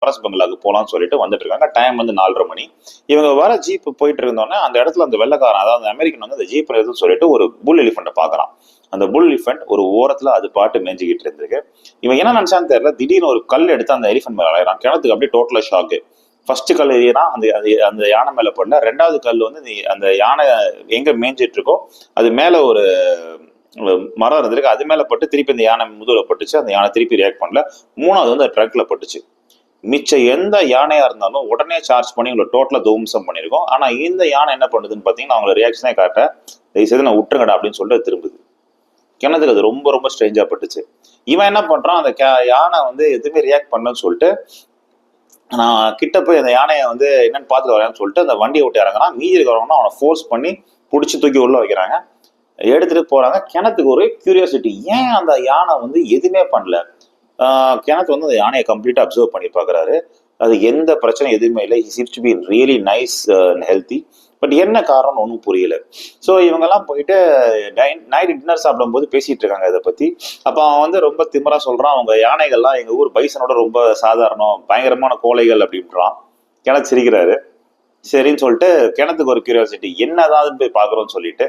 Forest பங்களாக்கு போகலான்னு சொல்லிட்டு வந்துட்டு இருக்காங்க. டைம் வந்து 4:30 மணி. இவங்க வர ஜீப் போயிட்டு இருந்தோன்னே அந்த இடத்துல அந்த வெள்ளைக்காரன், அதாவது அமெரிக்கன் வந்து அந்த ஜீப் எதுன்னு சொல்லிட்டு ஒரு புல் எலிஃபென்ட்டை பார்க்கறான். அந்த புல் எலிஃபென்ட் ஒரு ஓரத்துல அது பாட்டு மேய்ஞ்சிக்கிட்டு இருந்திருக்கு. இவன் என்ன நினைச்சான்னு தெரியல, திடீர்னு ஒரு கல் எடுத்து அந்த எலிஃபென்ட் மேல அலையறான். கிணத்துக்கு அப்படியே டோட்டலா ஷாக்கு. ஃபர்ஸ்ட் கல் எறியறான், அந்த அந்த யானை மேல படல. 2வது கல் வந்து அந்த யானை எங்க மேய்ஞ்சிட்டு இருக்கோ அது மேல ஒரு மரம் இருந்திருக்கு, அது மேல பட்டு திருப்பி அந்த யானை முதுகுல பட்டுச்சு. அந்த யானை திருப்பி ரியாக்ட் பண்ணல. 3வது வந்து ட்ரக்ல பட்டுச்சு. மிச்ச எந்த யானையா இருந்தாலும் உடனே சார்ஜ் பண்ணி உங்களை டோட்டலா துவம்சம் பண்ணிருக்கோம். ஆனா இந்த யானை என்ன பண்ணுதுன்னு பாத்தீங்கன்னா அவங்கள ரியாக்ஷனே காட்ட, தயவுசெய்து நான் விட்டுருங்கடா அப்படின்னு சொல்லிட்டு திரும்புது. கிணத்துக்கு அது ரொம்ப ரொம்ப ஸ்ட்ரேஞ்சா பட்டுச்சு. இவன் என்ன பண்றான், அந்த யானை வந்து எதுவுமே ரியாக்ட் பண்ணலன்னு சொல்லிட்டு நான் கிட்ட போய் அந்த யானையை வந்து என்னன்னு பார்த்துட்டு வரேன்னு சொல்லிட்டு அந்த வண்டியை விட்டு இறங்குறான். மீதி இருக்கிறவங்கன்னா அவனை ஃபோர்ஸ் பண்ணி பிடிச்சி தூக்கி உள்ள வைக்கிறாங்க. எடுத்துட்டு போறாங்க. கிணத்துக்கு ஒரு கியூரியாசிட்டி, ஏன் அந்த யானை வந்து எதுவுமே பண்ணல. கிணத்து வந்து அந்த யானையை கம்ப்ளீட்டா அப்சர்வ் பண்ணி பாக்குறாரு. அது எந்த பிரச்சனையும் எதுவுமே இல்லை. He seems to be really nice and healthy. But என்ன காரணம் ஒன்றும் புரியல. ஸோ இவங்கெல்லாம் போயிட்டு நைட் டின்னர் சாப்பிடும்போது பேசிட்டு இருக்காங்க இதை பத்தி. அப்ப அவன் வந்து ரொம்ப திமிரா சொல்றான், அவங்க யானைகள்லாம் எங்க ஊர் பைசனோட ரொம்ப சாதாரணம், பயங்கரமான கோழைகள் அப்படின்றான். கிணத்து சிரிக்கிறாரு. சரின்னு சொல்லிட்டு கிணத்துக்கு ஒரு கியூரியாசிட்டி, என்னதான் போய் பாக்குறோம்னு சொல்லிட்டு